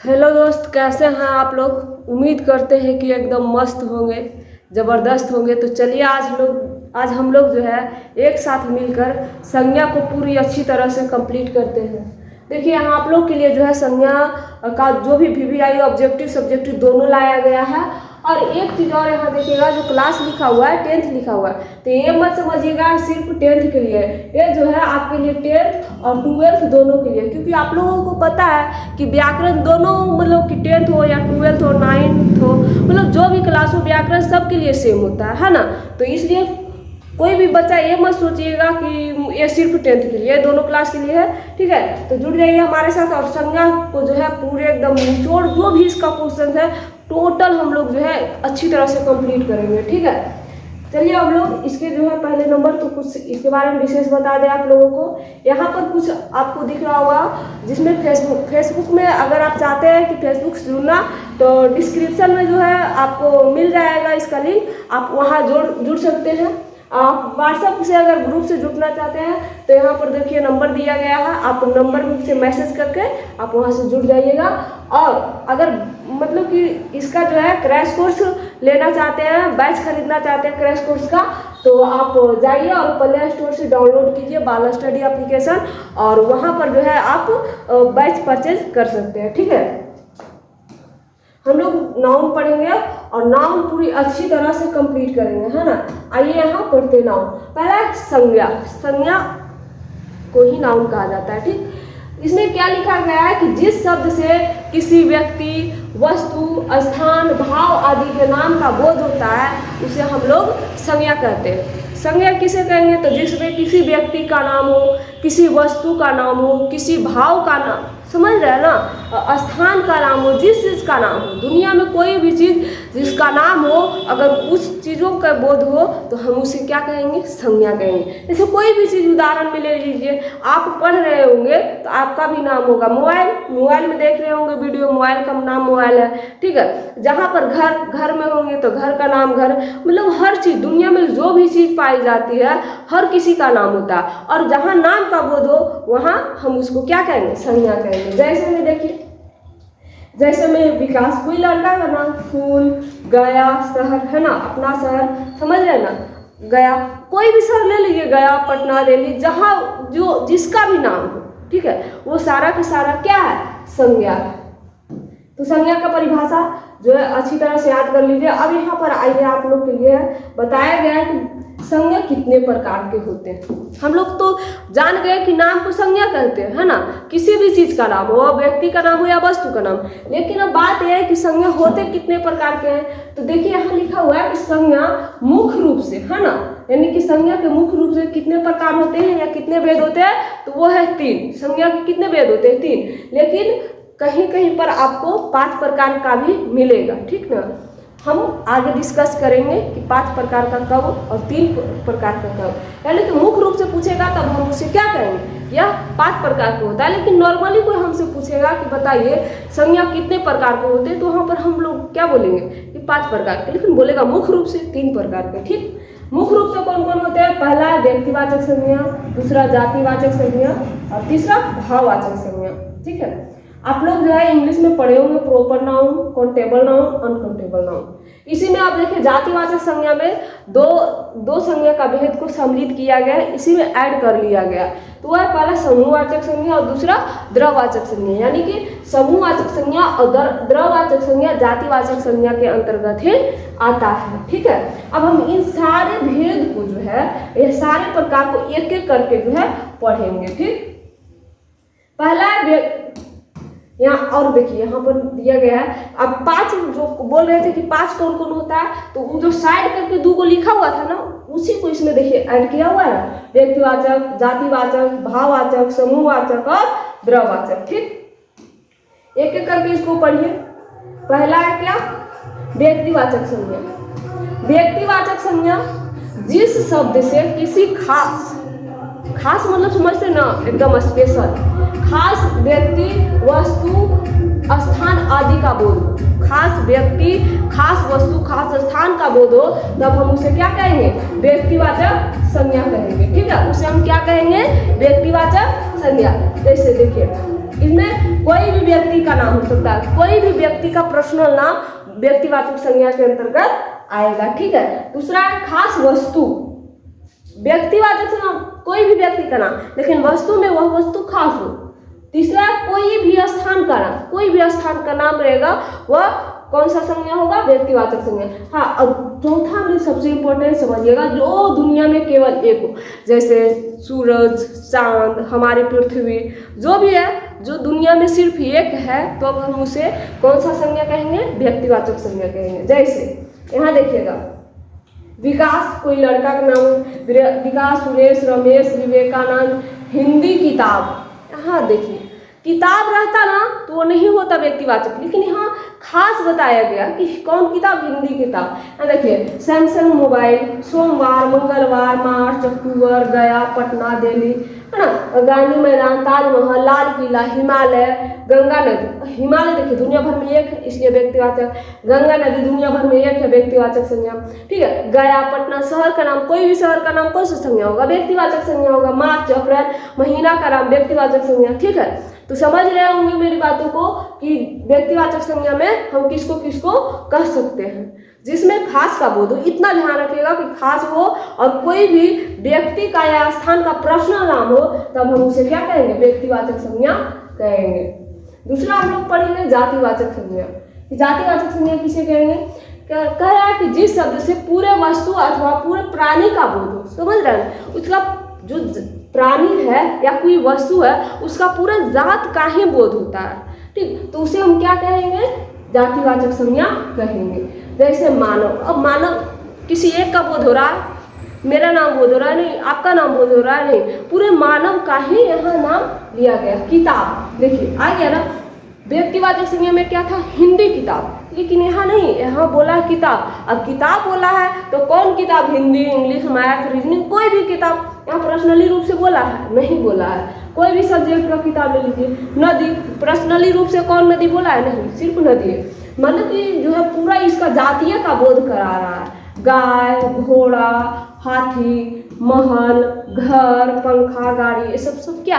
Hello दोस्त, कैसे हैं आप लोग। उम्मीद करते हैं कि एकदम मस्त होंगे, ज़बरदस्त होंगे। तो चलिए आज हम लोग जो है एक साथ मिलकर संज्ञा को पूरी अच्छी तरह से कंप्लीट करते हैं। देखिए यहाँ आप लोग के लिए जो है संज्ञा का जो भी वीवीआई ऑब्जेक्टिव सब्जेक्टिव दोनों लाया गया है। और एक चीज़ और यहाँ देखिएगा, जो क्लास लिखा हुआ है 10th लिखा हुआ है, तो ये मत समझिएगा सिर्फ 10th के लिए। ये जो है आपके लिए 10th और 12th दोनों के लिए, क्योंकि आप लोगों को पता है कि व्याकरण दोनों मतलब कि 10th हो या 12th हो 9th हो, मतलब जो भी क्लास हो व्याकरण सबके लिए सेम होता है ना। तो इसलिए कोई भी बच्चा ये मत सोचिएगा कि ये सिर्फ 10th के लिए, दोनों क्लास के लिए है। ठीक है, तो जुड़ जाइए हमारे साथ और संज्ञा को जो है पूरे एकदम निचोड़ जो भी इसका क्वेश्चन है टोटल हम लोग जो है अच्छी तरह से कंप्लीट करेंगे। ठीक है, चलिए अब लोग इसके जो है पहले नंबर तो कुछ इसके बारे में विशेष बता दें आप लोगों को। यहाँ पर कुछ आपको दिख रहा होगा जिसमें फेसबुक में अगर आप चाहते हैं कि फेसबुक से जुड़ना, तो डिस्क्रिप्शन में जो है आपको मिल जाएगा इसका लिंक, आप वहाँ जुड़ सकते हैं। आप व्हाट्सएप से अगर ग्रुप से जुड़ना चाहते हैं तो यहाँ पर देखिए नंबर दिया गया है, आप नंबर से मैसेज करके आप वहाँ से जुड़ जाइएगा। और अगर मतलब कि इसका जो है क्रैश कोर्स लेना चाहते हैं, बैच खरीदना चाहते हैं क्रैश कोर्स का, तो आप जाइए और प्ले स्टोर से डाउनलोड कीजिए बाला स्टडी एप्लीकेशन, और वहाँ पर जो है आप बैच परचेज कर सकते हैं। ठीक है, हम लोग नाउन पढ़ेंगे और नाउन पूरी अच्छी तरह से कंप्लीट करेंगे, है ना। आइए यहाँ पढ़ते नाउन। पहला संज्ञा, संज्ञा को ही नाउन कहा जाता है। ठीक, इसमें क्या लिखा गया है कि जिस शब्द से किसी व्यक्ति, वस्तु, स्थान, भाव आदि के नाम का बोध होता है उसे हम लोग संज्ञा कहते हैं। संज्ञा किसे कहेंगे, तो जिसमें किसी व्यक्ति का नाम हो, किसी वस्तु का नाम हो, किसी भाव का नाम, समझ रहे हैं ना, स्थान का नाम हो, जिस चीज़ का नाम हो, दुनिया में कोई भी चीज़ जिसका नाम हो, अगर उस चीज़ों का बोध हो तो हम उसे क्या कहेंगे, संज्ञा कहेंगे। जैसे कोई भी चीज़ उदाहरण में ले लीजिए, आप पढ़ रहे होंगे तो आपका भी नाम होगा मोबाइल में देख रहे होंगे वीडियो, मोबाइल का नाम मोबाइल है। ठीक है, जहाँ पर घर में होंगे तो घर का नाम घर, मतलब हर चीज़ दुनिया में जो भी चीज़ पाई जाती है हर किसी का नाम होता है, और जहाँ नाम का बोध हो वहाँ हम उसको क्या कहेंगे, संज्ञा कहेंगे। जैसे में देखिए, जैसे में विकास, कोई लड़का का नाम फूल, गया शहर, है ना, अपना शहर, समझ रहे ना, गया, कोई भी शहर ले लीजिए, गया, पटना, दिल्ली, जहाँ जो जिसका भी नाम हो, ठीक है, वो सारा का सारा क्या है, संज्ञा है। तो संज्ञा का परिभाषा जो है अच्छी तरह से याद कर लीजिए। अब यहाँ पर आइए आप लोग के लिए बताया गया है कि संज्ञा कितने प्रकार के होते हैं। हम लोग तो जान गए कि नाम को संज्ञा कहते हैं, है ना, किसी भी चीज़ का नाम हो, व्यक्ति का नाम हो या वस्तु का नाम। लेकिन अब बात यह है कि संज्ञा होते कितने प्रकार के हैं। तो देखिए यहाँ लिखा हुआ है कि संज्ञा मुख्य रूप से, है ना, यानी कि संज्ञा के मुख्य रूप से कितने प्रकार होते हैं या कितने भेद होते हैं, तो वो है 3। संज्ञा के कितने भेद होते हैं, 3, लेकिन कहीं कहीं पर आपको 5 प्रकार का भी मिलेगा। ठीक ना, हम आगे डिस्कस करेंगे कि 5 प्रकार का कब और 3 प्रकार का कब, यानी कि मुख्य रूप से पूछेगा तब हम उसे क्या कहेंगे, यह 5 प्रकार का होता है। लेकिन नॉर्मली कोई हमसे पूछेगा कि बताइए संज्ञा कितने प्रकार के होते हैं, तो वहाँ पर हम लोग क्या बोलेंगे कि 5 प्रकार के, लेकिन बोलेगा मुख्य रूप से 3 प्रकार के। ठीक, मुख्य रूप से कौन कौन होते हैं, पहला व्यक्तिवाचक संज्ञा, दूसरा जातिवाचक संज्ञा, और तीसरा भाववाचक संज्ञा। ठीक है, आप लोग जो है इंग्लिश में पढ़े होंगे proper noun, countable noun, uncountable noun. इसी में आप देखिए जातिवाचक संज्ञा में दो संज्ञा का भेद को सम्मिलित किया गया है, इसी में ऐड कर लिया गया। तो वह पहला समूहवाचक संज्ञा और दूसरा द्रववाचक संज्ञा, यानी कि समूहवाचक संज्ञा और द्रववाचक संज्ञा जातिवाचक संज्ञा के अंतर्गत ही आता है। ठीक है, अब हम इन सारे भेद को जो है, ये सारे प्रकार को एक एक करके जो है पढ़ेंगे। ठीक, पहला यहाँ और देखिए यहाँ पर दिया गया है। अब 5 जो बोल रहे थे कि 5 कौन कौन होता है, तो वो जो साइड करके 2 को लिखा हुआ था ना, उसी को इसमें देखिए ऐड किया हुआ है, व्यक्तिवाचक, जातिवाचक, भाववाचक, समूहवाचक और द्रववाचक। ठीक, एक एक करके इसको पढ़िए। पहला है क्या, व्यक्तिवाचक संज्ञा। व्यक्तिवाचक संज्ञा जिस शब्द से किसी खास मतलब समझते ना, एकदम स्पेशल, खास व्यक्ति, वस्तु, स्थान आदि का बोध हो, खास व्यक्ति, खास वस्तु, खास स्थान का बोध हो, तब हम उसे क्या कहेंगे, व्यक्तिवाचक संज्ञा कहेंगे। ठीक है, उसे हम क्या कहेंगे, व्यक्तिवाचक संज्ञा। जैसे देखिए इसमें कोई भी व्यक्ति का नाम हो सकता है, कोई भी व्यक्ति का पर्सनल नाम व्यक्तिवाचक संज्ञा के अंतर्गत आएगा। ठीक है। दूसरा है खास वस्तु। व्यक्तिवाचक संज्ञा कोई भी व्यक्ति का नाम, लेकिन वस्तु में वह वस्तु खास हो। तीसरा कोई भी स्थान का नाम, कोई भी स्थान का नाम रहेगा वह कौन सा संज्ञा होगा? व्यक्तिवाचक संज्ञा। हाँ, अब चौथा में सबसे इंपॉर्टेंट समझिएगा, जो दुनिया में केवल एक हो, जैसे सूरज, चांद, हमारी पृथ्वी, जो भी है, जो दुनिया में सिर्फ एक है, तो अब हम उसे कौन सा संज्ञा कहेंगे? व्यक्तिवाचक संज्ञा कहेंगे। जैसे यहाँ देखिएगा, विकास कोई लड़का का नाम, विकास, सुरेश, रमेश, विवेकानंद, हिंदी किताब। हाँ देखिए, किताब रहता ना तो वो नहीं होता व्यक्तिवाचक, लेकिन यहाँ खास बताया गया कि कौन किताब? हिंदी किताब। यहाँ देखिए, सैमसंग मोबाइल, सोमवार, मंगलवार, मार्च, अक्टूबर, गया, पटना, दिल्ली, है ना, गांधी मैदान, ताजमहल, लाल किला, हिमालय, गंगा नदी। हिमालय देखिए दुनिया भर में एक है, इसलिए व्यक्तिवाचक। गंगा नदी दुनिया भर में एक है, व्यक्तिवाचक संज्ञा। ठीक है। गया, पटना, शहर का नाम, कोई भी शहर का नाम कौन सा संज्ञा होगा? व्यक्तिवाचक संज्ञा होगा। मार्च, अप्रैल, महीना का नाम, व्यक्तिवाचक संज्ञा। ठीक है। तो समझ रहे होंगे मेरी बातों को कि व्यक्तिवाचक संज्ञा में हम किसको किसको कह सकते हैं, जिसमें खास का बोध हो। इतना ध्यान रखिएगा कि खास हो और कोई भी व्यक्ति का या स्थान का पर्सनल नाम हो, तब हम उसे क्या कहेंगे? व्यक्तिवाचक संज्ञा कहेंगे। दूसरा हम लोग पढ़ेंगे जातिवाचक संज्ञा। जातिवाचक संज्ञा किसे कहेंगे? कह रहा है कि जिस शब्द से पूरे वस्तु अथवा पूरे प्राणी का बोध हो। समझ रहे हैं? उसका जो प्राणी है या कोई वस्तु है, उसका पूरा जात का ही बोध होता है। ठीक, तो उसे हम क्या कहेंगे? जातिवाचक संज्ञा कहेंगे। जैसे मानव, अब मानव किसी एक का बोध हो रहा है, मेरा नाम बोध हो रहा है नहीं, आपका नाम बोध हो रहा है नहीं, पूरे मानव का ही यहाँ नाम लिया गया। किताब देखिए आ गया ना, व्यक्तिवाचक संज्ञा में क्या था? हिंदी किताब, लेकिन यहाँ नहीं, यहाँ बोला है किताब। अब किताब बोला है तो कौन किताब? हिंदी, इंग्लिश, मैथ, रीजनिंग, कोई भी किताब। यहाँ पर्सनली रूप से बोला है? नहीं बोला है। कोई भी सब्जेक्ट का किताब ले लीजिए। नदी, पर्सनली रूप से कौन नदी बोला है? नहीं, सिर्फ नदी है। मतलब कि जो है पूरा इसका जातीय का बोध करा रहा है। गाय, घोड़ा, हाथी, महल, घर, पंखा, गाड़ी, ये सब क्या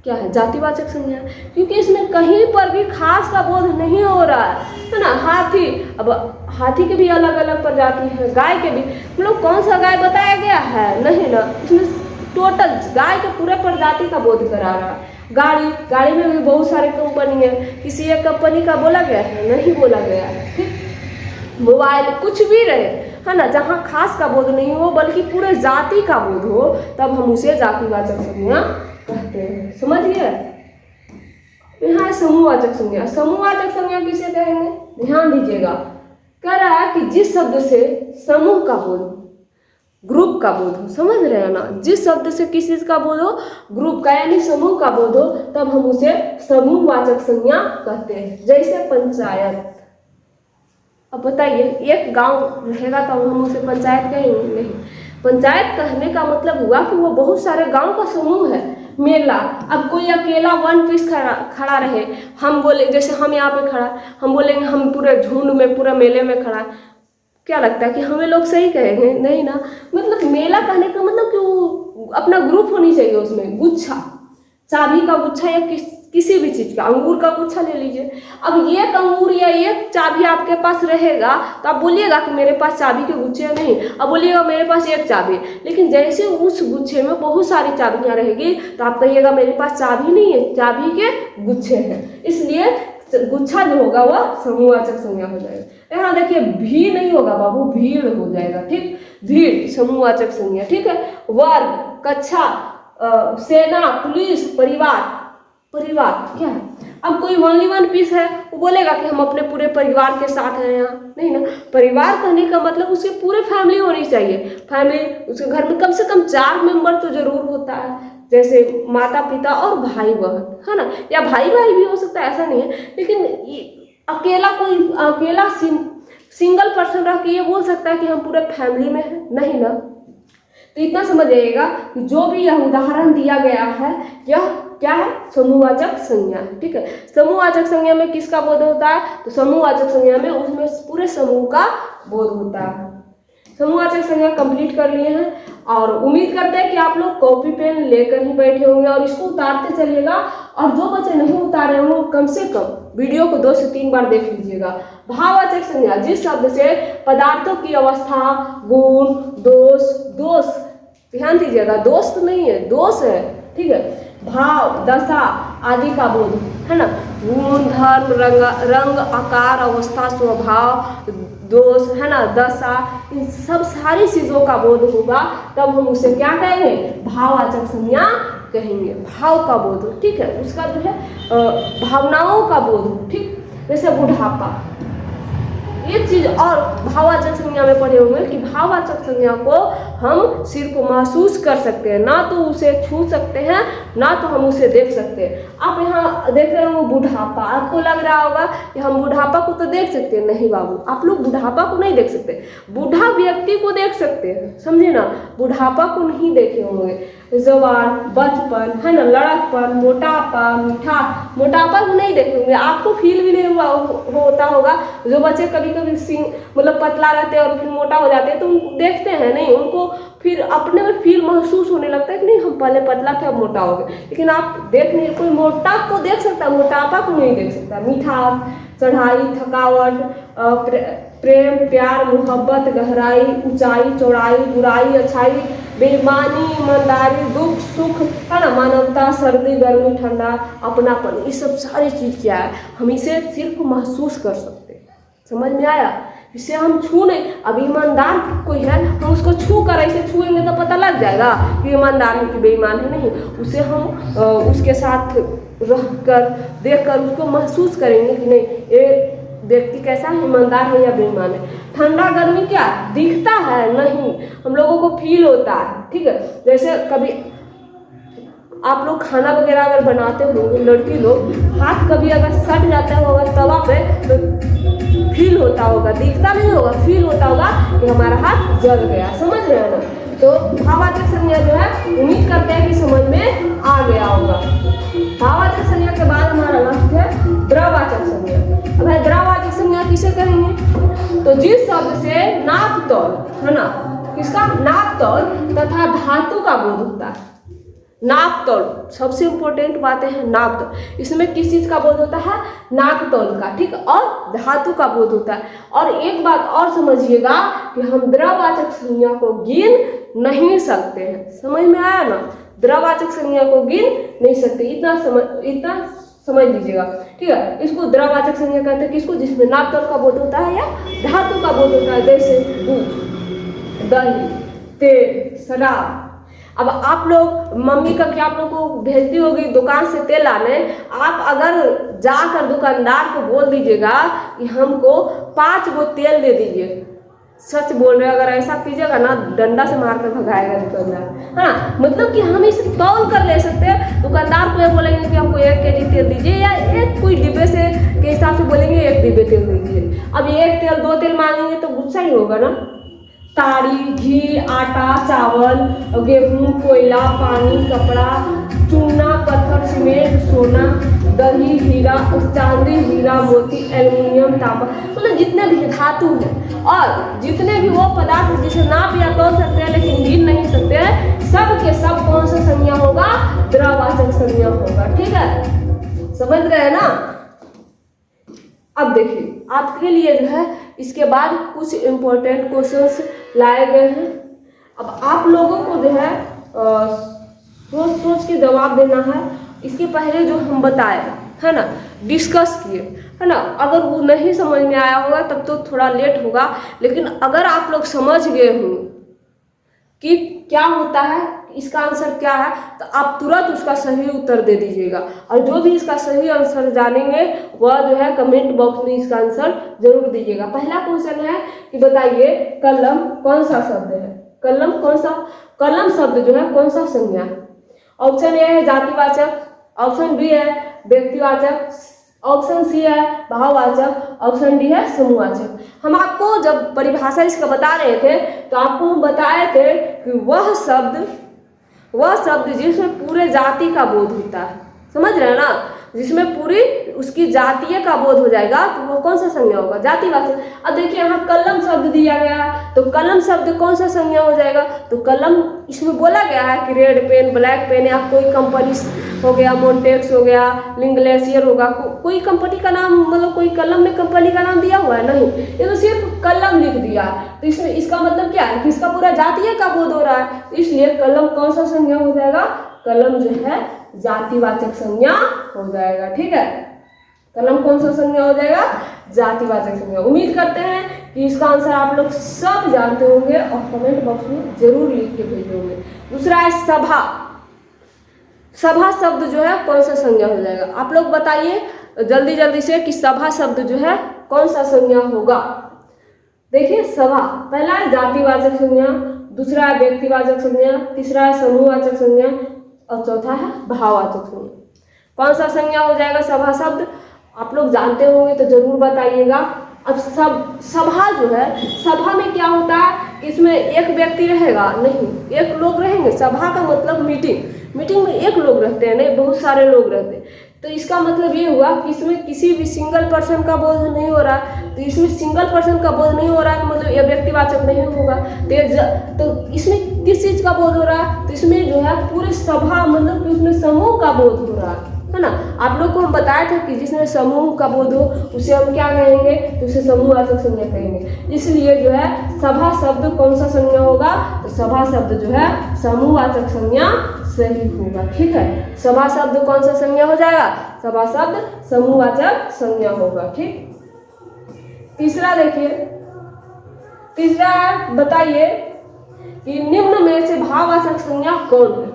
क्या है? जातिवाचक संज्ञा। क्योंकि इसमें कहीं पर भी खास का बोध नहीं हो रहा है ना। हाथी, अब हाथी के भी अलग अलग प्रजाति है, गाय के भी, मतलब कौन सा गाय बताया गया है? नहीं ना, इसमें टोटल गाय के पूरे प्रजाति का बोध करा रहा है। गाड़ी, गाड़ी में भी बहुत सारे कंपनी है, किसी एक कंपनी का बोला गया है? नहीं बोला गया है। ठीक, मोबाइल, कुछ भी रहे, है ना, जहाँ खास का बोध नहीं हो बल्कि पूरे जाति का बोध हो, तब हम उसे जातिवाचक संज्ञा कहते हैं। समझिए। यहाँ समूहवाचक संज्ञा। समूहवाचक संज्ञा किसे कहेंगे? ध्यान दीजिएगा, कह रहा है कि जिस शब्द से समूह का बोध हो, ग्रुप का बोध हो। समझ रहे हैं ना? जिस शब्द से किस चीज का बोध हो? ग्रुप का, यानी समूह का बोध हो, तब हम उसे समूहवाचक संज्ञा कहते हैं। जैसे पंचायत। अब बताइए, एक गांव रहेगा तो हम उसे पंचायत कहेंगे? नहीं। पंचायत कहने का मतलब हुआ कि वो बहुत सारे गांव का समूह है। मेला, अब कोई अकेला वन पीस खड़ा रहे, हम बोले, जैसे हम यहाँ पे खड़ा, हम बोलेंगे हम पूरे झुंड में, पूरा मेले में खड़ा, क्या लगता है कि हमें लोग सही कहेंगे? नहीं ना। मतलब मेला कहने का मतलब कि वो अपना ग्रुप होनी चाहिए उसमें। गुच्छा, चाबी का गुच्छा या किसी भी चीज़ का, अंगूर का गुच्छा ले लीजिए। अब एक अंगूर या एक चाबी आपके पास रहेगा तो आप बोलिएगा कि मेरे पास चाबी के गुच्छे नहीं, अब बोलिएगा मेरे पास एक चाबी। लेकिन जैसे उस गुच्छे में बहुत सारी चाबियाँ रहेगी तो आप कहिएगा मेरे पास चाबी नहीं है, चाबी के गुच्छे हैं। इसलिए गुच्छा जो होगा वह समूहवाचक संज्ञा हो जाएगा। यहाँ देखिए भीड़ नहीं होगा बाबू, भीड़ हो जाएगा। ठीक, भीड़ समूहवाचक संज्ञा। ठीक है। वर्ग, कक्षा, सेना, पुलिस, परिवार। परिवार क्या है? अब कोई ओनली वन पीस है, वो बोलेगा कि हम अपने पूरे परिवार के साथ हैं यहाँ, नहीं ना। परिवार कहने का मतलब उसके पूरे फैमिली होनी चाहिए। फैमिली, उसके घर में कम से कम 4 मेंबर तो जरूर होता है, जैसे माता पिता और भाई बहन, है ना, या भाई भाई भी हो सकता है, ऐसा नहीं है। लेकिन अकेला कोई, अकेला सिंगल पर्सन रह के ये बोल सकता है कि हम पूरे फैमिली में हैं? नहीं ना। तो इतना समझ जाइएगा कि जो भी यह उदाहरण दिया गया है यह क्या है? समूहवाचक संज्ञा है। ठीक है। समूहवाचक संज्ञा में किसका बोध होता है? तो समूहवाचक संज्ञा में उसमें पूरे समूह का बोध होता है। समूहवाचक संज्ञा कंप्लीट कर लिए हैं और उम्मीद करते हैं कि आप लोग कॉपी पेन लेकर ही बैठे होंगे और इसको उतारते चलिएगा और जो बच्चे नहीं उतारे हैं वो कम से कम वीडियो को 2 से 3 बार देख लीजिएगा। भाववाचक संज्ञा जिस शब्द से पदार्थों की अवस्था, गुण, दोष, दोष ध्यान दीजिएगा, दोष तो नहीं है, दोष है, ठीक है, भाव, दशा आदि का बोध है ना, गुण, धर्म, रंग, आकार, अवस्था, स्वभाव, दोष है ना, दशा, इन सब सारी चीजों का बोध होगा, तब हम उसे क्या कहेंगे, भाववाचक संज्ञा कहेंगे। भाव का बोध, ठीक है, उसका जो है भावनाओं का बोध, ठीक, जैसे बुढ़ापा, एक चीज और भाववाचक संज्ञा में पढ़े होंगे कि भाववाचक संज्ञा को हम सिर्फ महसूस कर सकते हैं, ना तो उसे छू सकते हैं, ना तो हम उसे देख सकते हैं। आप यहाँ देख रहे हो बुढ़ापा, आपको लग रहा होगा कि हम बुढ़ापा को तो देख सकते हैं, नहीं बाबू, आप लोग बुढ़ापा को नहीं देख सकते, बूढ़ा व्यक्ति को देख सकते हैं, समझे ना, बुढ़ापा को नहीं देखे होंगे। जवान, बचपन है ना, लड़कपन, मोटापा, मोटापा को नहीं देखे होंगे, आपको फील भी नहीं होता होगा। जो बच्चे कभी कभी मतलब पतला रहते हैं और फिर मोटा हो जाते हैं तो उनको देखते हैं नहीं, उनको फिर अपने में फील महसूस होने लगता है कि नहीं हम पहले पतला थे अब मोटा हो गए, लेकिन आप देख नहीं, कोई मोटा को देख सकता है, मोटापा को नहीं देख सकता। मिठास, चढ़ाई, थकावट, प्रेम, प्यार, मोहब्बत, गहराई, ऊंचाई, चौड़ाई, बुराई, अच्छाई, बेईमानी, ईमानदारी, दुख, सुख है ना, मानवता, सर्दी, गर्मी, ठंडा, अपनापन, ये सब सारी चीज़ क्या है, हम इसे सिर्फ महसूस कर सकते हैं। समझ में आया? इसे हम छू नहीं, अब ईमानदार कोई है, हम उसको छू कर ऐसे छुएंगे तो पता लग जाएगा कि ईमानदार है कि बेईमान है, नहीं, उसे हम उसके साथ रह कर देख कर उसको महसूस करेंगे कि नहीं ये व्यक्ति कैसा है, ईमानदार है या बेईमान है। ठंडा गर्मी क्या दिखता है, नहीं, हम लोगों को फील होता है, ठीक है। जैसे कभी आप लोग खाना वगैरह अगर बनाते होंगे, लड़की लोग, हाथ कभी अगर सट जाता होगा तवा पे तो फील होता होगा, दिखता नहीं होगा, फील होता होगा कि हमारा हाथ जल गया, समझ रहे हैं ना। तो भाववाचक संज्ञा जो है उम्मीद करते हैं कि समझ में आ गया होगा। भाववाचक संज्ञा के बाद हमारा लास्ट है द्रववाचक संज्ञा। अब है द्रववाचक संज्ञा किसे कहेंगे, तो जिस शब्द से नाप तौल है ना, किसका, नाप तौल तथा धातु का बोध होता है। नाप तौल सबसे इम्पोर्टेंट बातें हैं, नाप तौल, इसमें किस चीज़ का बोध होता है, नाप तौल का, ठीक, और धातु का बोध होता है। और एक बात और समझिएगा कि हम द्रववाचक संज्ञा को गिन नहीं सकते हैं, समझ में आया ना, द्रववाचक संज्ञा को गिन नहीं सकते, इतना समझ लीजिएगा, ठीक है। इसको द्रववाचक संज्ञा कहते हैं किसको, जिसमें नाप तौल का बोध होता है या धातु का बोध होता है, जैसे दूध, दही, तेल, शराब। अब आप लोग मम्मी कभी आप लोग को भेजती होगी दुकान से तेल लाने, आप अगर जाकर दुकानदार को बोल दीजिएगा कि हमको 5 गो तेल दे दीजिए, सच बोल रहे, अगर ऐसा कीजिएगा ना डंडा से मार कर भगाएगा दुकानदार, हाँ, मतलब कि हम इसे तौल कर ले सकते हैं। दुकानदार को ये बोलेंगे कि हमको 1 केजी तेल दीजिए, या एक कोई डिब्बे से के हिसाब से बोलेंगे 1 डिब्बे तेल दीजिए। अब 1 तेल 2 तेल मांगेंगे तो गुस्सा ही होगा ना। ताड़ी, घी, आटा, चावल, गेहूं, कोयला, पानी, कपड़ा, चूना, पत्थर, सीमेंट, सोना, दही, हीरा, चांदी, हीरा, मोती, एल्युमिनियम, तांबा, मतलब जितने भी धातु हैं और जितने भी वो पदार्थ जिसे नाप या तोल सकते हैं लेकिन गिन नहीं सकते हैं, सब के सब कौन सा संज्ञा होगा, द्रववाचक संज्ञा होगा, ठीक है, समझ गए ना। अब देखिए आपके लिए जो है इसके बाद कुछ इम्पोर्टेंट क्वेश्चंस लाए गए हैं। अब आप लोगों को जो है सोच सोच के जवाब देना है। इसके पहले जो हम बताए है ना, डिस्कस किए है ना, अगर वो नहीं समझ में आया होगा तब तो थोड़ा लेट होगा, लेकिन अगर आप लोग समझ गए होंगे कि क्या होता है, इसका आंसर क्या है, तो आप तुरंत उसका सही उत्तर दे दीजिएगा। और जो भी इसका सही आंसर जानेंगे वह जो है कमेंट बॉक्स में इसका आंसर जरूर दीजिएगा। पहला क्वेश्चन है कि बताइए कलम कौन सा शब्द है, कलम कौन सा, कलम शब्द जो है कौन सा संज्ञा है। ऑप्शन ए है जातिवाचक, ऑप्शन बी है व्यक्तिवाचक, ऑप्शन सी है भाववाचक, ऑप्शन डी है समूहवाचक। हम आपको जब परिभाषा इसका बता रहे थे तो आपको हम बताए थे कि वह शब्द जिसमें पूरे जाति का बोध होता है, समझ रहे हैं ना, जिसमें पूरी उसकी जातीय का बोध हो जाएगा, तो वो कौन सा संज्ञा होगा? जातिवाचक। अब देखिए यहाँ कलम शब्द दिया गया, तो कलम शब्द कौन सा संज्ञा हो जाएगा? तो कलम, इसमें बोला गया है कि रेड पेन, ब्लैक पेन, या कोई कंपनी हो गया, मोन्टेक्स हो गया, लिंग्लेशियर होगा, कोई कंपनी का नाम, मतलब कोई कलम में कंपनी का नाम दिया हुआ है? नहीं, ये तो सिर्फ कलम लिख दिया है। तो इसमें इसका मतलब क्या है कि इसका पूरा जातीय का बोध हो रहा है, इसलिए कलम कौन सा संज्ञा हो जाएगा? कलम जो है जातिवाचक संज्ञा हो जाएगा। ठीक है, कलम कौन सा संज्ञा हो जाएगा? जातिवाचक संज्ञा। उम्मीद करते हैं कि इसका आंसर आप लोग सब जानते होंगे और कमेंट बॉक्स में जरूर लिख के भेजे होंगे। दूसरा है सभा। सभा शब्द जो है कौन सा संज्ञा हो जाएगा? आप लोग बताइए जल्दी जल्दी से कि सभा शब्द जो है कौन सा संज्ञा होगा। देखिए सभा, पहला है जातिवाचक संज्ञा, दूसरा है व्यक्तिवाचक संज्ञा, तीसरा है समूहवाचक संज्ञा और चौथा है भाववाचक संज्ञा। कौन सा संज्ञा हो जाएगा सभा शब्द? आप लोग जानते होंगे तो जरूर बताइएगा। अब सभा जो है, सभा में क्या होता है कि इसमें एक व्यक्ति रहेगा नहीं, एक लोग रहेंगे। सभा का मतलब मीटिंग, मीटिंग में एक लोग रहते हैं, नहीं बहुत सारे लोग रहते हैं। तो इसका मतलब ये हुआ कि इसमें किसी भी सिंगल पर्सन का बोध नहीं हो रहा। तो इसमें सिंगल पर्सन का बोध नहीं हो रहा है, मतलब ये व्यक्तिवाचक नहीं होगा। तो इसमें किस चीज़ का बोध हो रहा है? तो इसमें जो है पूरे सभा, मतलब कि उसमें समूह का बोध हो रहा है ना। आप लोग को हम बताए थे कि जिसमें समूह का बोध हो उसे हम क्या कहेंगे? तो उसे समूहवाचक संज्ञा कहेंगे। इसलिए जो है सभा शब्द कौन सा संज्ञा होगा? तो सभा शब्द जो है समूहवाचक संज्ञा सही होगा। ठीक है, सभा शब्द कौन सा संज्ञा हो जाएगा? सभा शब्द समूहवाचक संज्ञा होगा। ठीक, तीसरा देखिए, तीसरा बताइए कि निम्न में से भाववाचक संज्ञा कौन है?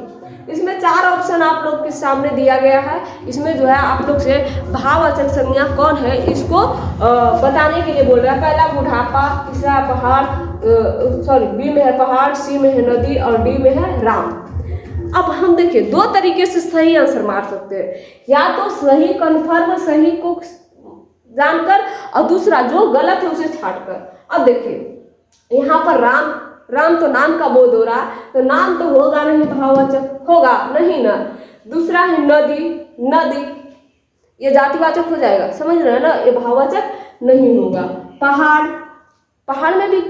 इसमें 4 ऑप्शन आप लोग के सामने दिया गया है। इसमें जो है आप लोग से भाववाचक संज्ञा कौन है इसको बताने के लिए बोल रहा है। पहला बुढ़ापा, तीसरा है पहाड़, बी में है पहाड़, सी में है नदी और डी में है राम। अब हम देखिए 2 तरीके से सही आंसर मार सकते हैं, या तो सही कन्फर्म सही को जानकर और दूसरा जो गलत है उसे छांटकर। अब देखिए यहाँ पर राम, राम तो नाम का बोध हो रहा है, तो नाम तो होगा नहीं, भाववाचक होगा नहीं ना। दूसरा है नदी, नदी ये जातिवाचक हो जाएगा, समझ रहे हैं ना, ये भाववाचक नहीं होगा। पहाड़, पहाड़ में भी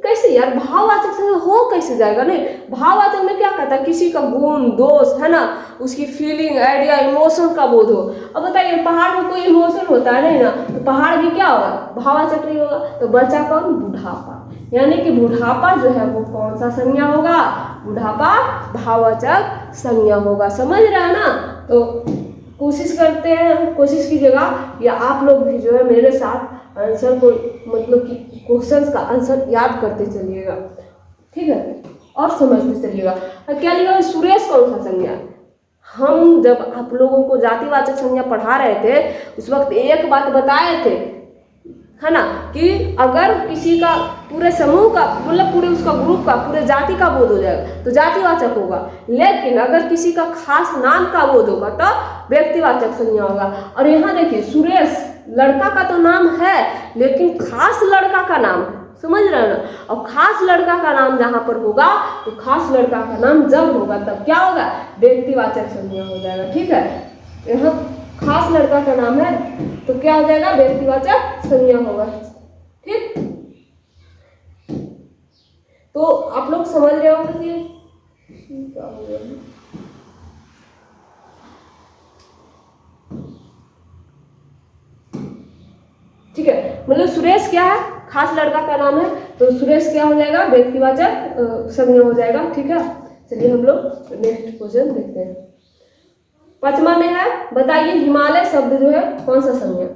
कैसे यार भाववाचक से हो कैसे जाएगा? नहीं, भाववाचक में क्या कहता है? किसी का गुण दोष है ना, उसकी फीलिंग, आइडिया, इमोशन का बोध हो। अब बताइए पहाड़ में कोई इमोशन होता है नहीं ना, तो पहाड़ भी क्या होगा? भाववाचक नहीं होगा। तो बचा कौन? बुढ़ापा। यानी कि बुढ़ापा जो है वो कौन सा संज्ञा होगा? बुढ़ापा भाववाचक संज्ञा होगा। समझ रहे हैं ना? तो कोशिश करते हैं, कोशिश कीजिएगा या आप लोग भी जो है मेरे साथ आंसर को, मतलब कि क्वेश्चंस का आंसर याद करते चलिएगा। ठीक है, और समझते चलिएगा। क्या लिखा है? सुरेश कौन सा संज्ञा? हम जब आप लोगों को जातिवाचक संज्ञा पढ़ा रहे थे उस वक्त एक बात बताए थे, है ना, कि अगर किसी का पूरे समूह का, मतलब पूरे उसका ग्रुप का, पूरे जाति का बोध हो जाएगा तो जातिवाचक होगा। लेकिन अगर किसी का खास नाम का बोध होगा तो व्यक्तिवाचक संज्ञा होगा। और यहाँ देखिए सुरेश लड़का का तो नाम है, लेकिन खास लड़का का नाम है, समझ रहे हैं ना। और खास लड़का का नाम जहाँ पर होगा तो खास लड़का का नाम जब होगा तब क्या होगा? व्यक्तिवाचक संज्ञा हो जाएगा। ठीक है, यहाँ खास लड़का का नाम है तो क्या हो जाएगा? व्यक्तिवाचक संज्ञा होगा। ठीक, तो आप लोग समझ रहे होंगे कि क्या हो गया। ठीक है, मतलब सुरेश क्या है? खास लड़का का नाम है, तो सुरेश क्या हो जाएगा? व्यक्तिवाचक संज्ञा हो जाएगा। ठीक है, चलिए हम लोग नेक्स्ट क्वेश्चन देखते हैं। 5वां में है, बताइए हिमालय शब्द जो है कौन सा संज्ञा?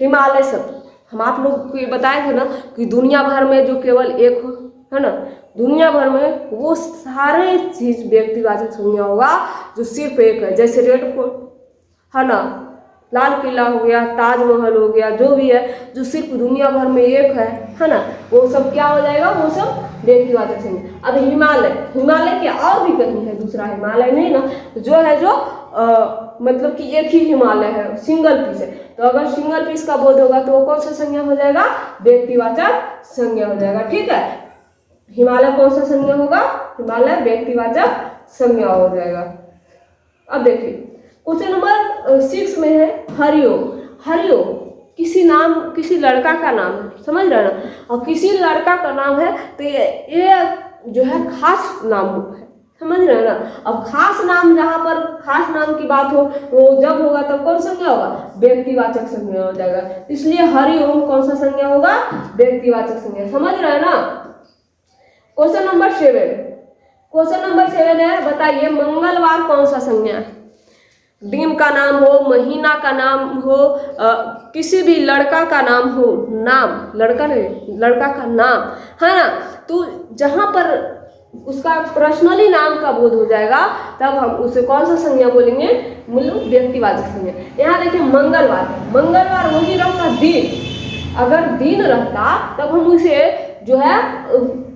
हिमालय शब्द हम आप लोग को ये बताए थे ना कि दुनिया भर में जो केवल एक हो, है ना, दुनिया भर में वो सारे चीज व्यक्तिवाचक संज्ञा होगा जो सिर्फ एक है। जैसे रेड फोर्ट है ना, लाल किला हो गया, ताजमहल हो गया, जो भी है जो सिर्फ दुनिया भर में एक है ना, वो सब क्या हो जाएगा? वो सब व्यक्तिवाचक संज्ञा। अब हिमालय, हिमालय के और भी कहीं है, दूसरा हिमालय नहीं ना, तो जो है जो मतलब कि एक ही हिमालय है, सिंगल पीस है। तो अगर सिंगल पीस का बोध होगा तो वो कौन सा संज्ञा हो जाएगा? व्यक्तिवाचक संज्ञा हो जाएगा। ठीक है, हिमालय कौन सा संज्ञा होगा? हिमालय व्यक्तिवाचक संज्ञा हो जाएगा। अब देखिए क्वेश्चन नंबर 6 में है हरिओम। हरिओम किसी लड़का का नाम है, समझ रहे हैं ना, और किसी लड़का का नाम है तो ये जो है खास नाम है, समझ रहे हैं ना। अब खास नाम, जहाँ पर खास नाम की बात हो वो जब होगा तब कौन संज्ञा होगा, व्यक्तिवाचक संज्ञा हो जाएगा। इसलिए हरिओम कौन सा संज्ञा होगा, व्यक्तिवाचक संज्ञा, समझ रहे हैं ना। क्वेश्चन नंबर 7, क्वेश्चन नंबर 7 है, बताइए मंगलवार कौन सा संज्ञा है। दिन का नाम हो, महीना का नाम हो, किसी भी लड़का का नाम हो, नाम लड़का नहीं, लड़का का नाम है ना, तो जहाँ पर उसका पर्सनली नाम का बोध हो जाएगा तब हम उसे कौन सा संज्ञा बोलेंगे, व्यक्तिवाचक संज्ञा। यहाँ देखिए मंगलवार, मंगलवार वही रहता दिन, अगर दिन रहता तब हम उसे जो है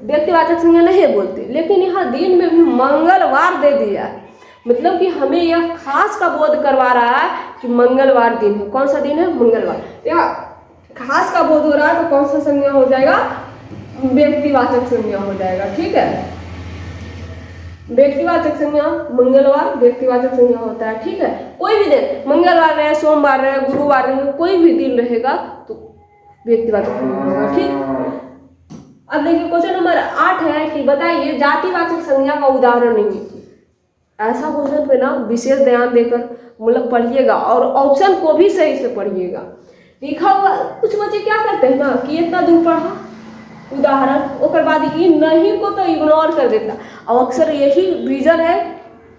व्यक्तिवाचक संज्ञा नहीं बोलते, लेकिन यहाँ दिन में भी मंगलवार दे दिया, मतलब कि हमें यह खास का बोध करवा रहा है कि मंगलवार दिन है। कौन सा दिन है, मंगलवार। यहाँ खास का बोध हो रहा है तो कौन सा संज्ञा हो जाएगा, व्यक्तिवाचक संज्ञा हो जाएगा, ठीक है। व्यक्तिवाचक संज्ञा मंगलवार व्यक्तिवाचक संज्ञा होता है, ठीक है। कोई भी दिन, मंगलवार रहे, सोमवार रहे, गुरुवार रहे, कोई भी दिन रहेगा तो व्यक्तिवाचक संज्ञा होगा, ठीक। अब देखिए क्वेश्चन नंबर 8 है कि बताइए जातिवाचक संज्ञा का उदाहरण नहीं। ऐसा क्वेश्चन पे ना विशेष ध्यान देकर मतलब पढ़िएगा और ऑप्शन को भी सही से पढ़िएगा। लिखा हुआ कुछ बच्चे क्या करते हैं ना कि इतना दूर पढ़ा उदाहरण, उसके बाद ये नहीं को तो इग्नोर कर देता, और अक्सर यही रीजन है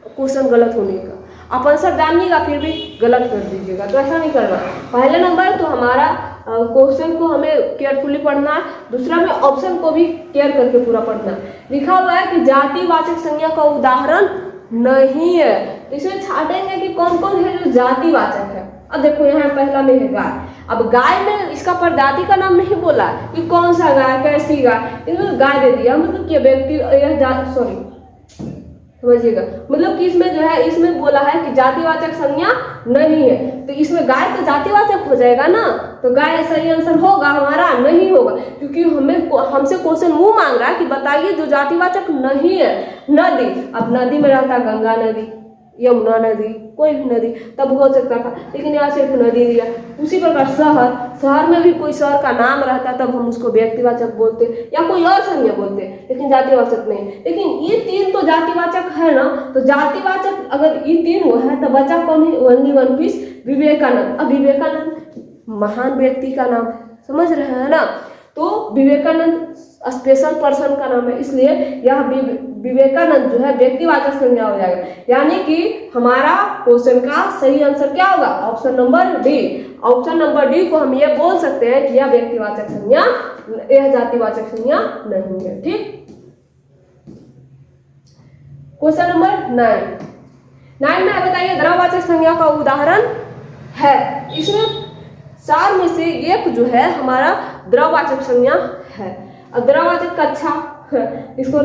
क्वेश्चन गलत होने का। आप आंसर जानिएगा फिर भी गलत कर दीजिएगा, तो ऐसा नहीं करना। पहले नंबर तो हमारा क्वेश्चन को हमें केयरफुली पढ़ना है, दूसरा में ऑप्शन को भी केयर करके पूरा पढ़ना है। लिखा हुआ है कि जातिवाचक संज्ञा का उदाहरण नहीं है, इसमें छाटेंगे कि कौन कौन है जो जातिवाचक है। अब देखो यहाँ पहला में है गाय। अब गाय में इसका प्रजाति का नाम नहीं बोला कि कौन सा गाय, कैसी गाय, इसमें गाय दे दिया, मतलब कि व्यक्ति सॉरी समझिएगा, मतलब कि इसमें जो है इसमें बोला है कि जातिवाचक संज्ञा नहीं है, तो इसमें गाय तो जातिवाचक हो जाएगा ना, तो गाय सही आंसर होगा हमारा, नहीं होगा, क्योंकि हमसे क्वेश्चन मुंह मांग रहा है कि बताइए जो जातिवाचक नहीं है। नदी, अब नदी में रहता गंगा नदी, यमुना नदी, कोई भी नदी तब हो सकता था, लेकिन यहाँ सिर्फ नदी दिया। उसी प्रकार शहर, शहर में भी कोई शहर का नाम रहता तब हम उसको व्यक्तिवाचक बोलते या कोई और संज्ञा बोलते, लेकिन जातिवाचक नहीं। लेकिन ये 3 तो जातिवाचक है ना, तो जातिवाचक अगर ये 3 वो है तो बचा कौन है, ओनली वन पीस, विवेकानंद। अब विवेकानंद महान व्यक्ति का नाम है, समझ रहे हैं ना, तो विवेकानंद स्पेशल पर्सन का नाम है, इसलिए यह विवेकानंद जो है व्यक्तिवाचक संज्ञा हो जाएगा। यानी कि हमारा क्वेश्चन का सही आंसर क्या होगा, option number D. Option number D को हम ये बोल सकते हैं कि यह व्यक्तिवाचक संज्ञा, यह जातिवाचक संज्ञा नहीं है, ठीक। क्वेश्चन नंबर 9 में बताइए द्रववाचक संज्ञा का उदाहरण है। इसमें 4 में से एक जो है हमारा द्रववाचक संज्ञा है। अब द्रववाचक कक्षा, इसको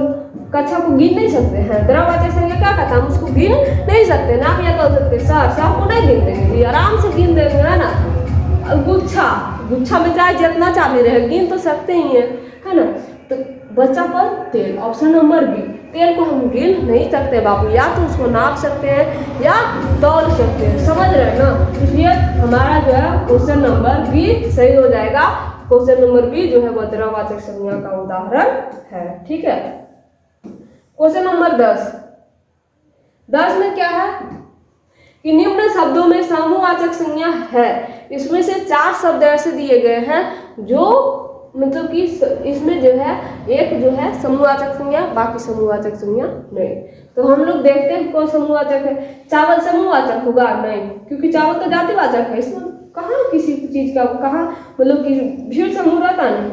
कक्षा को गिन नहीं सकते हैं, द्रववाचक संज्ञा क्या कहता है, हम उसको गिन नहीं सकते ना, आप यह कह सकते सर को नहीं गिन देंगे, आराम से गिन देंगे, है ना। गुच्छा, गुच्छा में चाहे जितना चाबी रहे गिन तो सकते ही है ना। तो बच्चा पर तेल, ऑप्शन नंबर बी, तेल को हम गिन नहीं सकते बाबू, या तो उसको नाप सकते हैं या तौल सकते हैं, समझ रहे हैं ना। इसलिए हमारा जो है क्वेश्चन नंबर बी सही हो जाएगा। क्वेश्चन नंबर बी जो है वह द्रववाचक संज्ञा का उदाहरण है, ठीक है। क्वेश्चन नंबर 10 में क्या है कि निम्न शब्दों में समूहवाचक संज्ञा है। इसमें से 4 शब्द ऐसे दिए गए हैं जो मतलब कि इसमें जो है एक जो है समूहवाचक संज्ञा, बाकी समूहवाचक संज्ञा नहीं। तो हम लोग देखते हैं कौन समूहवाचक है। चावल समूहवाचक होगा नहीं, क्योंकि चावल तो जातिवाचक है, इसमें कहाँ किसी चीज का कहाँ मतलब कि भीड़ समूह रहता नहीं।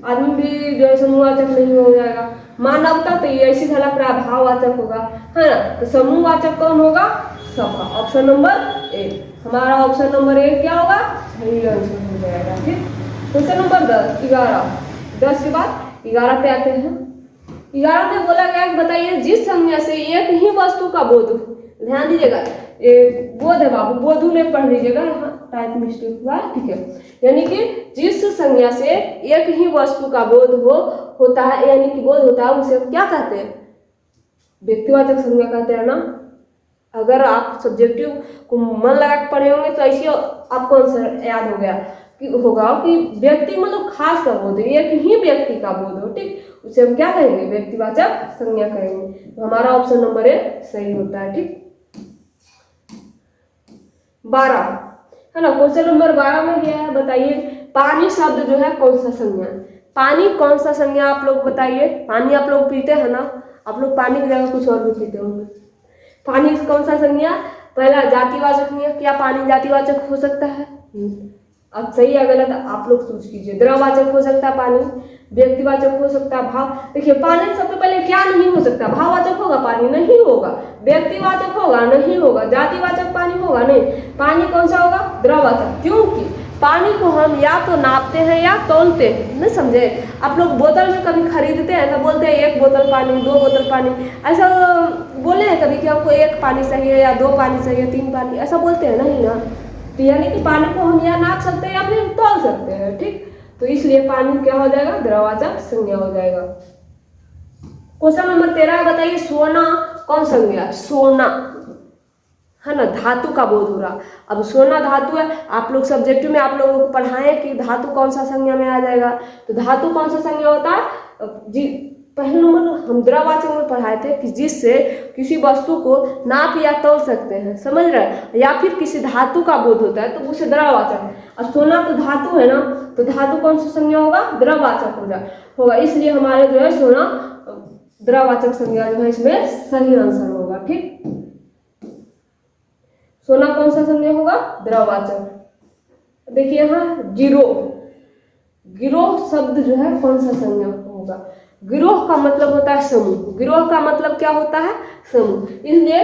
आदमी भी जो है समूहवाचक नहीं हो जाएगा। मानवता तो ये ऐसी झलक रहा भाववाचक होगा, है ना। तो समूहवाचक कौन होगा, सभा, ऑप्शन नंबर ए। हमारा ऑप्शन नंबर ए क्या होगा, सही आंसर हो जाएगा, ठीक। क्वेश्चन नंबर 10 के बाद 11 पे आते हैं। 11 में बोला गया कि बताइए जिस संज्ञा से एक ही वस्तु का बोध, ध्यान दीजिएगा, ये बोध है बाबू, बोधु में पढ़ लीजिएगा, यहाँ टाइप मिस्टेक हुआ, ठीक है। यानी कि जिस संज्ञा से एक ही वस्तु का बोध होता है, यानी कि बोध होता है, उसे क्या कहते हैं, व्यक्तिवाचक संज्ञा कहते हैं ना। अगर आप सब्जेक्टिव को मन लगा के पढ़े होंगे तो ऐसे आपको आंसर याद हो गया कि होगा कि व्यक्ति मतलब खास का बोध है, एक ही व्यक्ति का बोध हो, ठीक, उसे हम क्या कहेंगे, व्यक्तिवाचक संज्ञा कहेंगे। तो हमारा ऑप्शन नंबर ए सही होता है। ठीक, 12 है ना, क्वेश्चन नंबर 12 में क्या है बताइए, पानी शब्द जो है कौन सा संज्ञा है? पानी कौन सा संज्ञा आप लोग बताइए। पानी आप लोग पीते हैं ना, आप लोग पानी की जगह कुछ और भी पीते होंगे। पानी कौन सा संज्ञा? पहला जातिवाचक संज्ञा, क्या पानी जातिवाचक हो सकता है? अब सही है गलत आप लोग सोच कीजिए। द्रववाचक हो सकता है पानी, व्यक्तिवाचक हो सकता है भाव। देखिए पानी सबसे पहले क्या नहीं हो सकता, भाववाचक होगा पानी नहीं होगा, व्यक्तिवाचक होगा नहीं होगा, जातिवाचक पानी होगा नहीं, पानी कौन सा होगा? द्रववाचक। क्योंकि पानी को हम या तो नापते हैं या तौलते हैं, नहीं समझे? आप लोग बोतल में कभी खरीदते हैं तो बोलते हैं 1 बोतल पानी, 2 बोतल पानी, ऐसा बोले हैं कभी कि हमको 1 पानी चाहिए या 2 पानी चाहिए, 3 पानी, ऐसा बोलते हैं नहीं ना। तो यानी कि पानी को हम या नाप सकते हैं या फिर तौल सकते हैं। ठीक, तो इसलिए पानी क्या हो जाएगा? द्रववाचक संज्ञा हो जाएगा। क्वेश्चन नंबर 13 बताइए, सोना कौन संज्ञा? सोना है ना, धातु का बोध हो रहा। अब सोना धातु है, आप लोग सब्जेक्टिव में आप लोगों को पढ़ाएं कि धातु कौन सा संज्ञा में आ जाएगा। तो धातु कौन सा संज्ञा होता है जी? पहले नंबर हम द्रववाचक में पढ़ाए थे कि जिससे किसी वस्तु को नाप या तौल सकते हैं, समझ रहे हैं, या फिर किसी धातु का बोध होता है तो उसे द्रववाचक। और सोना तो धातु है ना, तो धातु कौन सा संज्ञा होगा? द्रववाचक होगा। इसलिए हमारे जो है सोना द्रववाचक संज्ञा जो है इसमें सही आंसर होगा। ठीक, सोना कौन सा संज्ञा होगा? द्रववाचक। देखिए यहाँ गिरोह शब्द जो है कौन सा संज्ञा होगा? गिरोह का मतलब होता है समूह। गिरोह का मतलब क्या होता है? समूह। इसलिए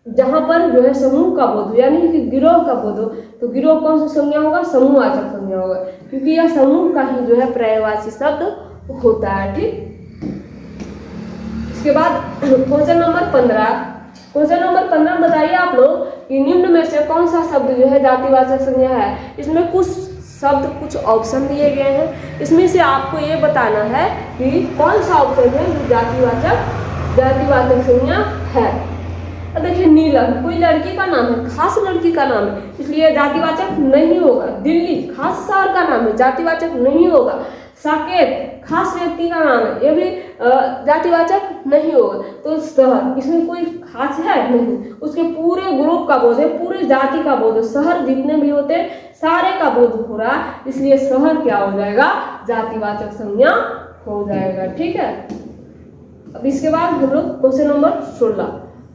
जहां पर जो है समूह का बोध यानी कि गिरोह का बोध हो तो गिरोह कौन सा संज्ञा होगा? समूहवाचक संज्ञा होगा, क्योंकि यह समूह का ही जो है पर्यायवाची शब्द होता है। ठीक, इसके बाद क्वेश्चन नंबर 15 बताइए आप लोग कि निम्न में से कौन सा शब्द जो है जातिवाचक संज्ञा है? इसमें कुछ ऑप्शन दिए गए हैं, इसमें से आपको ये बताना है कि कौन सा ऑप्शन है जो जातिवाचक संज्ञा है। देखिए नीलम कोई लड़की का नाम है, खास लड़की का नाम है, इसलिए जातिवाचक नहीं होगा। दिल्ली खास शहर का नाम है, जातिवाचक नहीं होगा। साकेत खास व्यक्ति का नाम है, ये भी जातिवाचक नहीं होगा। तो शहर इसमें कोई खास है नहीं, उसके पूरे ग्रुप का बोध है, पूरे जाति का बोध है, शहर जितने भी होते हैं सारे का बोध हो रहा है, इसलिए शहर क्या हो जाएगा? जातिवाचक संज्ञा हो जाएगा। ठीक है, अब इसके बाद हम लोग क्वेश्चन नंबर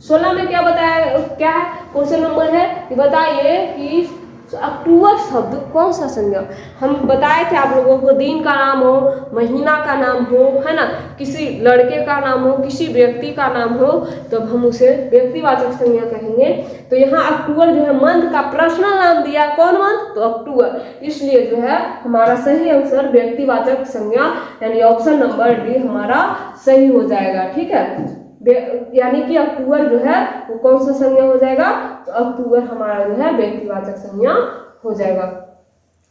16 में क्या बताया, क्या है क्वेश्चन नंबर है कि बताइए कि अक्टूबर शब्द कौन सा संज्ञा? हम बताए थे आप लोगों को, दिन का नाम हो, महीना का नाम हो, है ना, किसी लड़के का नाम हो, किसी व्यक्ति का नाम हो, तो हम उसे व्यक्तिवाचक संज्ञा कहेंगे। तो यहाँ अक्टूबर जो है मंथ का पर्सनल नाम दिया, कौन मंथ? तो अक्टूबर, इसलिए जो है हमारा सही आंसर व्यक्तिवाचक संज्ञा यानी ऑप्शन नंबर डी हमारा सही हो जाएगा। ठीक है, यानी कि अक्टूबर जो है वो कौन सा संज्ञा हो जाएगा? तो अक्टूबर हमारा जो है व्यक्तिवाचक संज्ञा हो जाएगा।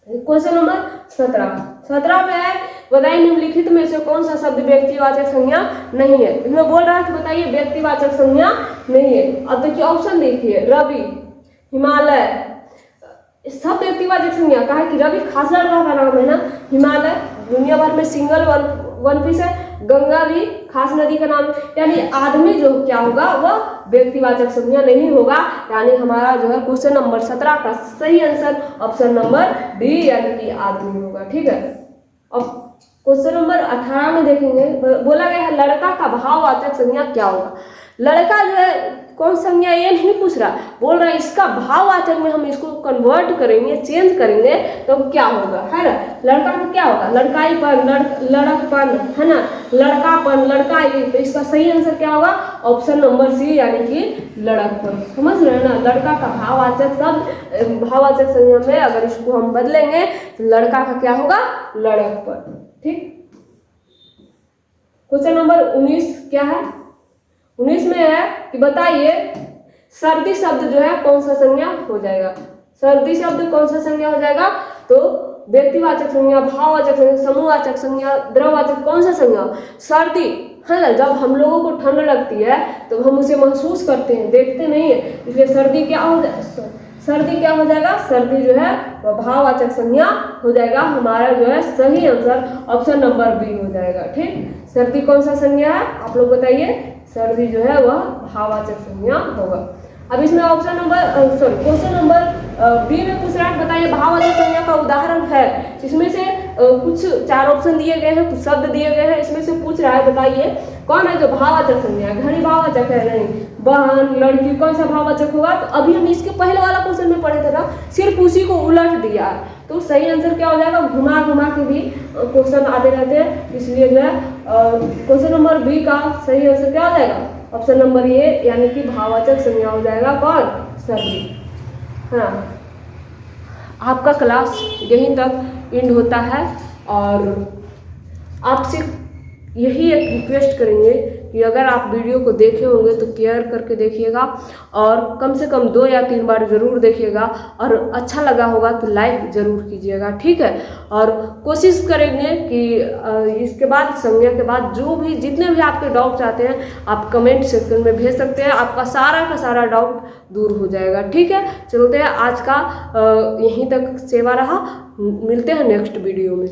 क्वेश्चन नंबर 17 में है बताइए निम्नलिखित में से कौन सा शब्द व्यक्तिवाचक संज्ञा नहीं है? इसमें बोल रहा है कि बताइए व्यक्तिवाचक संज्ञा नहीं है। अब देखिए ऑप्शन देखिए, रवि, हिमालय, सब व्यक्तिवाचक संज्ञा। कहा कि रवि खास लड़का का नाम है ना, हिमालय दुनिया भर में सिंगल वन पीस है, गंगा भी खास नदी का नाम, यानी आदमी जो क्या होगा वह व्यक्तिवाचक संज्ञा नहीं होगा। यानी हमारा जो है क्वेश्चन नंबर 17 का सही आंसर ऑप्शन नंबर डी यानी कि आदमी होगा। ठीक है, अब क्वेश्चन नंबर 18 में देखेंगे, बोला गया है लड़का का भाववाचक संज्ञा क्या होगा? लड़का जो है कौन संज्ञा ये नहीं पूछ रहा, बोल रहा है इसका भाववाचक में हम इसको कन्वर्ट करेंगे, चेंज करेंगे तो क्या होगा, है ना। लड़का का क्या होगा? लड़काईपन, लड़कपन, है ना, लड़कापन, लड़काई। तो इसका सही आंसर क्या होगा? ऑप्शन नंबर सी यानी कि लड़कपन। समझ रहे हैं ना, लड़का का भाववाचक शब्द भाववाचक संज्ञा में अगर इसको हम बदलेंगे तो लड़का का क्या होगा? लड़कपन। ठीक, क्वेश्चन नंबर 19 क्या है? 19 में है कि बताइए सर्दी शब्द जो है कौन सा संज्ञा हो जाएगा? सर्दी शब्द कौन सा संज्ञा हो जाएगा? तो व्यक्तिवाचक संज्ञा, भाववाचक संज्ञा, समूहवाचक संज्ञा, द्रववाचक, कौन सा संज्ञा? सर्दी है ना। जब हम लोगों को ठंड लगती है तो हम उसे महसूस करते हैं, देखते नहीं है, इसलिए सर्दी क्या हो जाएगा? सर्दी जो है वह भाववाचक संज्ञा हो जाएगा। हमारा जो है सही आंसर ऑप्शन नंबर बी हो जाएगा। ठीक, सर्दी कौन सा संज्ञा है आप लोग बताइए? सर्दी जो है वह भाववाचक संज्ञा होगा। अब इसमें क्वेश्चन नंबर बी में पूछ रहा है, बताइए भाववाचक संज्ञा का उदाहरण है। इसमें से कुछ 4 ऑप्शन दिए गए हैं, कुछ शब्द दिए गए हैं, इसमें से पूछ रहा है बताइए कौन है जो भाववाचक संज्ञा है? घड़ी भाववाचक है? नहीं। बहन, लड़की, कौन सा भाववाचक होगा? तो अभी हम इसके पहले वाला क्वेश्चन में पढ़े थे ना, सिर्फ उसी को उलट दिया है। तो सही आंसर क्या हो जाएगा? घुमा घुमा के भी क्वेश्चन आते रहते हैं, इसलिए जो है क्वेश्चन नंबर बी का सही आंसर क्या हो जाएगा? ऑप्शन नंबर ए, यानी कि भाववाचक संज्ञा हो जाएगा कौन? सर्दी। हाँ, आपका क्लास यहीं तक एंड होता है और आपसे यही एक रिक्वेस्ट करेंगे कि अगर आप वीडियो को देखे होंगे तो केयर करके देखिएगा और कम से कम 2 या 3 बार ज़रूर देखिएगा और अच्छा लगा होगा तो लाइक ज़रूर कीजिएगा। ठीक है, और कोशिश करेंगे कि इसके बाद संज्ञा के बाद जो भी जितने भी आपके डाउट्स आते हैं आप कमेंट सेक्शन में भेज सकते हैं, आपका का सारा डाउट दूर हो जाएगा। ठीक है, चलते हैं, आज का यहीं तक सेवा रहा, मिलते हैं नेक्स्ट वीडियो में।